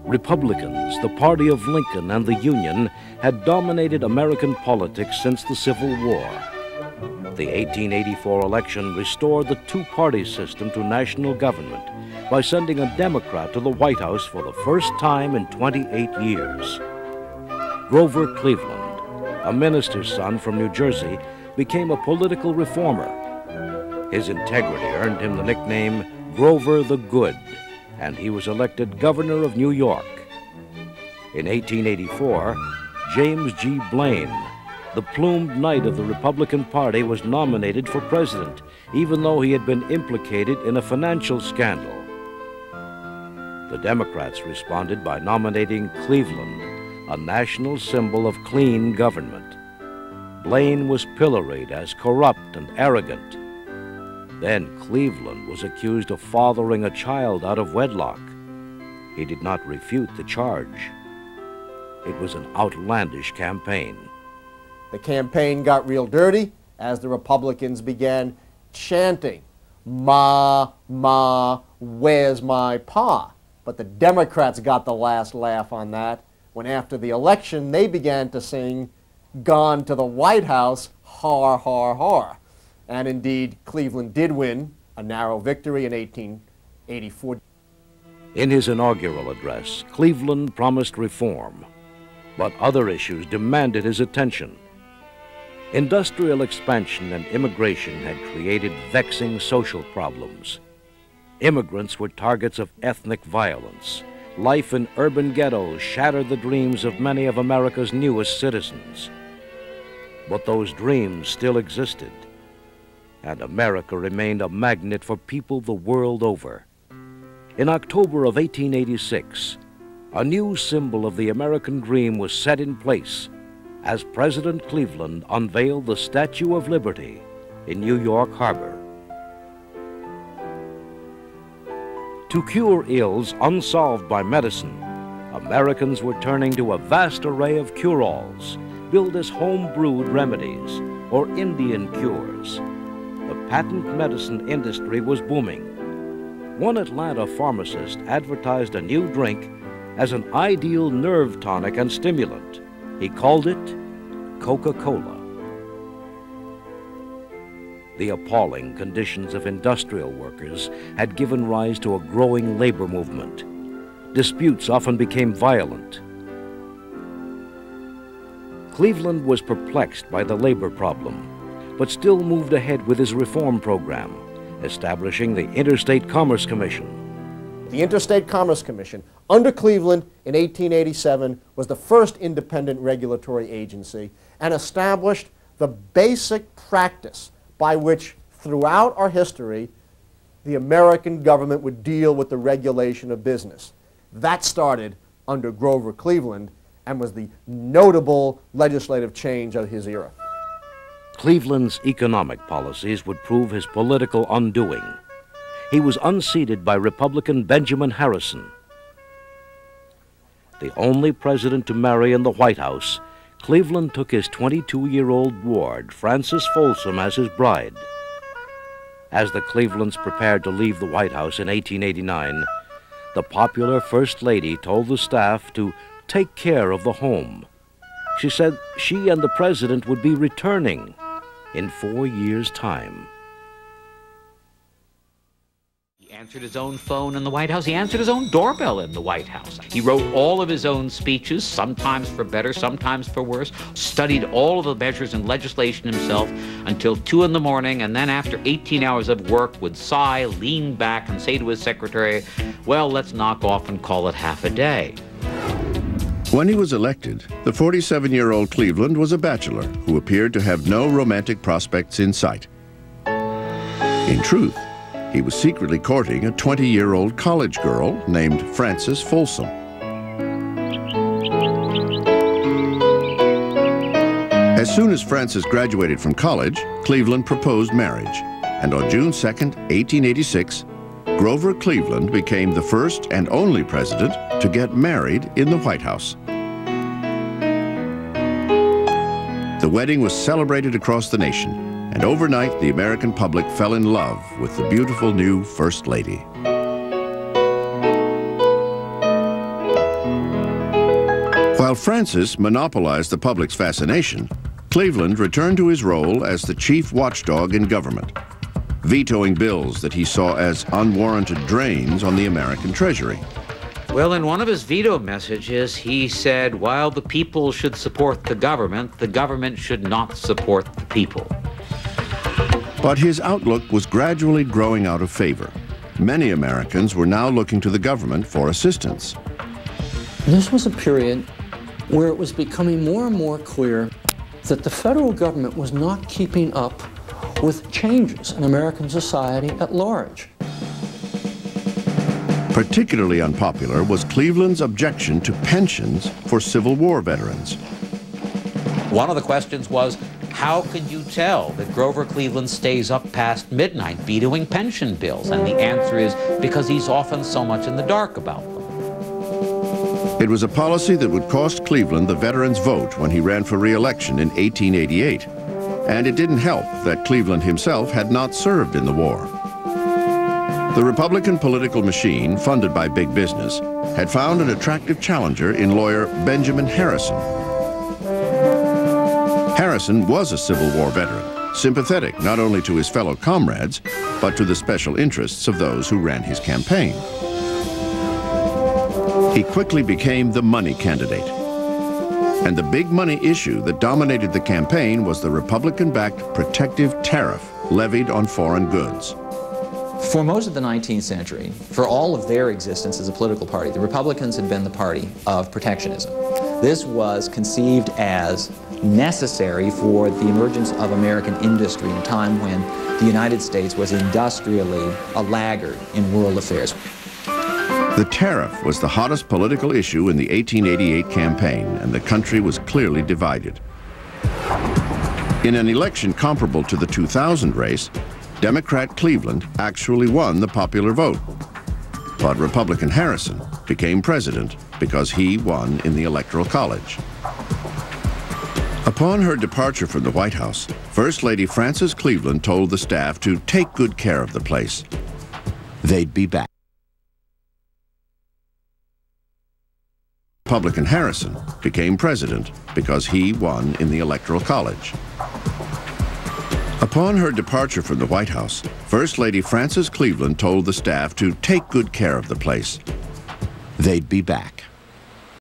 Republicans, the party of Lincoln and the Union, had dominated American politics since the Civil War. The 1884 election restored the two-party system to national government by sending a Democrat to the White House for the first time in 28 years. Grover Cleveland, a minister's son from New Jersey, became a political reformer. His integrity earned him the nickname Grover the Good, and he was elected governor of New York. In 1884, James G. Blaine, the plumed knight of the Republican Party, was nominated for president, even though he had been implicated in a financial scandal. The Democrats responded by nominating Cleveland, a national symbol of clean government. Blaine was pilloried as corrupt and arrogant. Then Cleveland was accused of fathering a child out of wedlock. He did not refute the charge. It was an outlandish campaign. The campaign got real dirty as the Republicans began chanting, "Ma, Ma, where's my pa?" But the Democrats got the last laugh on that when after the election they began to sing, "Gone to the White House, har, har, har." And indeed, Cleveland did win a narrow victory in 1884. In his inaugural address, Cleveland promised reform, but other issues demanded his attention. Industrial expansion and immigration had created vexing social problems. Immigrants were targets of ethnic violence. Life in urban ghettos shattered the dreams of many of America's newest citizens. But those dreams still existed, and America remained a magnet for people the world over. In October of 1886, a new symbol of the American dream was set in place as President Cleveland unveiled the Statue of Liberty in New York Harbor. To cure ills unsolved by medicine, Americans were turning to a vast array of cure-alls, billed as home-brewed remedies or Indian cures. The patent medicine industry was booming. One Atlanta pharmacist advertised a new drink as an ideal nerve tonic and stimulant. He called it Coca-Cola. The appalling conditions of industrial workers had given rise to a growing labor movement. Disputes often became violent. Cleveland was perplexed by the labor problem, but still moved ahead with his reform program, establishing the Interstate Commerce Commission. The Interstate Commerce Commission, under Cleveland in 1887, was the first independent regulatory agency and established the basic practice by which, throughout our history, the American government would deal with the regulation of business. That started under Grover Cleveland and was the notable legislative change of his era. Cleveland's economic policies would prove his political undoing. He was unseated by Republican Benjamin Harrison. The only president to marry in the White House, Cleveland took his 22-year-old ward, Frances Folsom, as his bride. As the Clevelands prepared to leave the White House in 1889, the popular First Lady told the staff to take care of the home. She said she and the president would be returning in 4 years' time. He answered his own phone in the White House. He answered his own doorbell in the White House. He wrote all of his own speeches, sometimes for better, sometimes for worse, studied all of the measures and legislation himself until 2 in the morning, and then after 18 hours of work would sigh, lean back, and say to his secretary, "Well, let's knock off and call it half a day." When he was elected, the 47-year-old Cleveland was a bachelor who appeared to have no romantic prospects in sight. In truth, he was secretly courting a 20-year-old college girl named Frances Folsom. As soon as Frances graduated from college, Cleveland proposed marriage, and on June 2nd, 1886, Grover Cleveland became the first and only president to get married in the White House. The wedding was celebrated across the nation, and overnight the American public fell in love with the beautiful new First Lady. While Francis monopolized the public's fascination, Cleveland returned to his role as the chief watchdog in government, vetoing bills that he saw as unwarranted drains on the American Treasury. Well, in one of his veto messages, he said, while the people should support the government should not support the people. But his outlook was gradually growing out of favor. Many Americans were now looking to the government for assistance. This was a period where it was becoming more and more clear that the federal government was not keeping up with changes in American society at large. Particularly unpopular was Cleveland's objection to pensions for Civil War veterans. One of the questions was, how could you tell that Grover Cleveland stays up past midnight vetoing pension bills? And the answer is because he's often so much in the dark about them. It was a policy that would cost Cleveland the veterans' vote when he ran for re-election in 1888. And it didn't help that Cleveland himself had not served in the war. The Republican political machine, funded by big business, had found an attractive challenger in lawyer Benjamin Harrison. Harrison was a Civil War veteran, sympathetic not only to his fellow comrades, but to the special interests of those who ran his campaign. He quickly became the money candidate. And the big money issue that dominated the campaign was the Republican-backed protective tariff levied on foreign goods. For most of the 19th century, for all of their existence as a political party, the Republicans had been the party of protectionism. This was conceived as necessary for the emergence of American industry in a time when the United States was industrially a laggard in world affairs. The tariff was the hottest political issue in the 1888 campaign, and the country was clearly divided. In an election comparable to the 2000 race, Democrat Cleveland actually won the popular vote. But Republican Harrison became president because he won in the Electoral College. Upon her departure from the White House, First Lady Frances Cleveland told the staff to take good care of the place. They'd be back. Republican Harrison became president because he won in the Electoral College. Upon her departure from the White House, First Lady Frances Cleveland told the staff to take good care of the place. They'd be back.